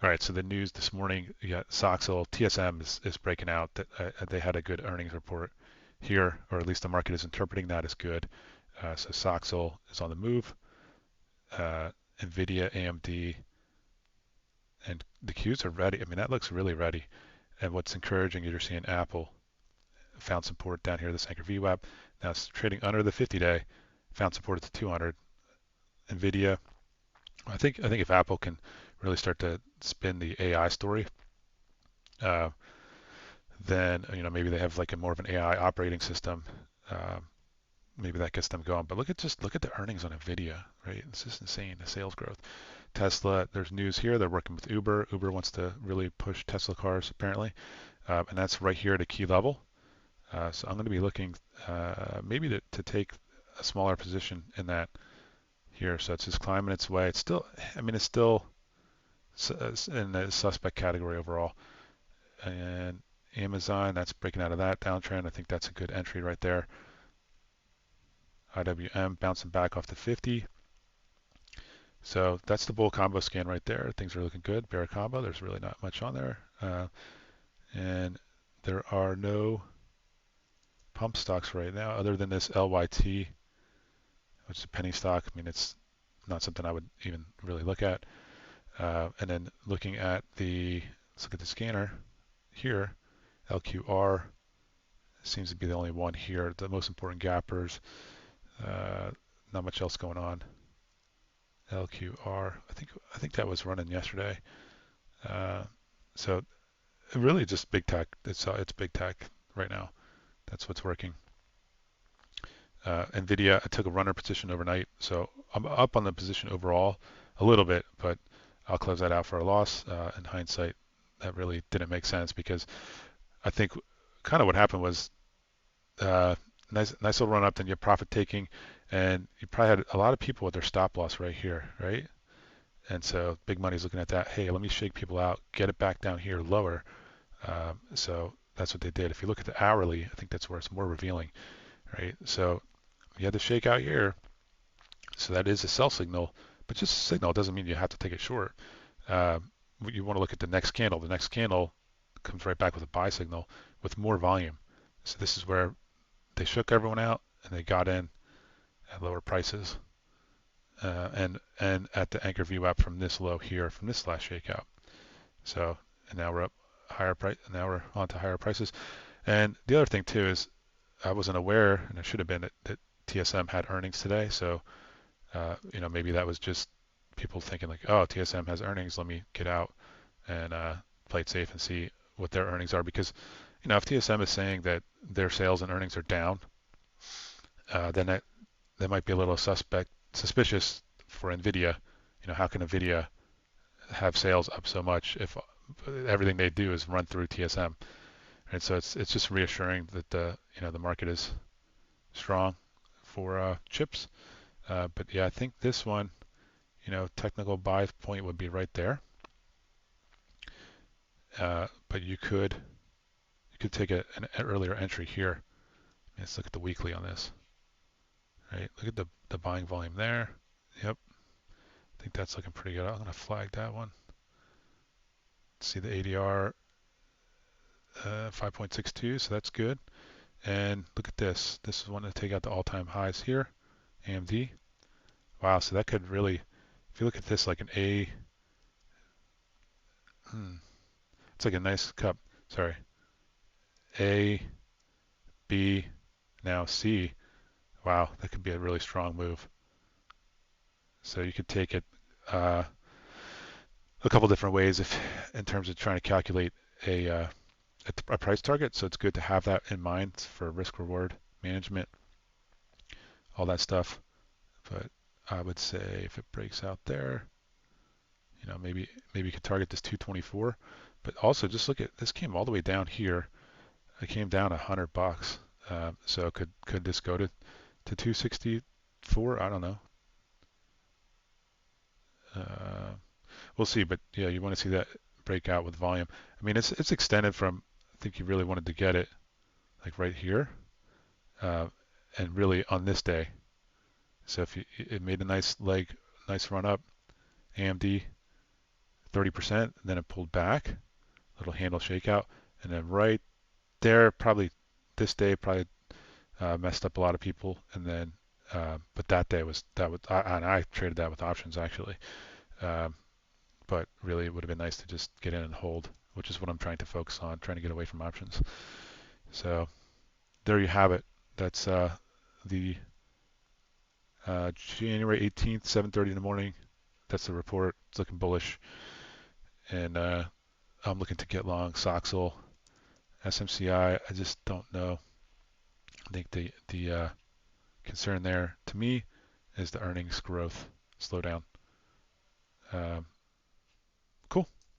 All right, so the news this morning, you got Soxil, TSM is breaking out. That they had a good earnings report here, or at least the market is interpreting that as good. So Soxil is on the move. Uh, Nvidia, AMD, and the Qs are ready. I mean, that looks really ready. And what's encouraging is you're seeing Apple found support down here, this anchor VWAP. Now it's trading under the 50-day, found support at the 200. Nvidia, I think if Apple can really start to spin the AI story, uh, then maybe they have like a more of an AI operating system. Um, Maybe that gets them going. But look at the earnings on Nvidia, right? It's just insane, the sales growth. Tesla, there's news here. They're working with Uber. Uber wants to really push Tesla cars apparently, and that's right here at a key level. So I'm going to be looking maybe to take a smaller position in that here. So it's just climbing its way. It's still, I mean, it's still in the suspect category overall. And Amazon, that's breaking out of that downtrend. I think that's a good entry right there. IWM bouncing back off the 50. So that's the bull combo scan right there. Things are looking good. Bear combo, there's really not much on there. And there are no pump stocks right now other than this LYT, which is a penny stock. I mean, it's not something I would even really look at. And then let's look at the scanner here. LQR seems to be the only one here. The most important gappers. Not much else going on. LQR. I think that was running yesterday. So really just big tech. It's big tech right now. That's what's working. Nvidia, I took a runner position overnight, so I'm up on the position overall a little bit, but I'll close that out for a loss. In hindsight, that really didn't make sense because I think kind of what happened was nice little run up, then you profit taking, and you probably had a lot of people with their stop loss right here, right? And so big money's looking at that. Hey, let me shake people out, get it back down here lower. So that's what they did. If you look at the hourly, I think that's where it's more revealing, right? So you had the shakeout here, so that is a sell signal, but just a signal doesn't mean you have to take it short. Uh, you want to look at the next candle. The next candle comes right back with a buy signal with more volume. So this is where they shook everyone out and they got in at lower prices. And at the anchor VWAP from this low here, from this last shakeout. So, and now we're up higher price. Now we're on to higher prices. And the other thing too is I wasn't aware, and it should have been that TSM had earnings today. So, maybe that was just people thinking like, oh, TSM has earnings. Let me get out and play it safe and see what their earnings are. Because, if TSM is saying that their sales and earnings are down, then that might be a little suspicious for Nvidia. How can Nvidia have sales up so much if everything they do is run through TSM? And so it's just reassuring that the market is strong for chips. But yeah, I think this one, technical buy point would be right there. But you could take an earlier entry here. Let's look at the weekly on this. Right, look at the buying volume there. Yep, I think that's looking pretty good. I'm gonna flag that one. See the ADR 5.62, so that's good. And look at this. This is one to take out the all-time highs here. AMD. Wow, so that could really, if you look at this like an A, it's like a nice cup. Sorry, A, B, now C. Wow, that could be a really strong move. So you could take it a couple different ways if in terms of trying to calculate a price target. So it's good to have that in mind for risk reward management, all that stuff. But I would say if it breaks out there, maybe you could target this 224. But also just look at this, came all the way down here. It came down $100. So could this go to 264? I don't know. We'll see. But yeah, you want to see that breakout with volume. I mean, it's extended from. I think you really wanted to get it like right here, and really on this day. So if it made a nice leg, nice run up, AMD 30%, and then it pulled back, little handle shakeout, and then right there, probably this day probably messed up a lot of people, and then but that day was and I traded that with options actually, um, but really it would have been nice to just get in and hold, which is what I'm trying to focus on, trying to get away from options. So there you have it. That's the January 18th, 7:30 in the morning. That's the report. It's looking bullish, and I'm looking to get long Soxil, SMCI. I just don't know. I think the concern there to me is the earnings growth slowdown. Um, cool.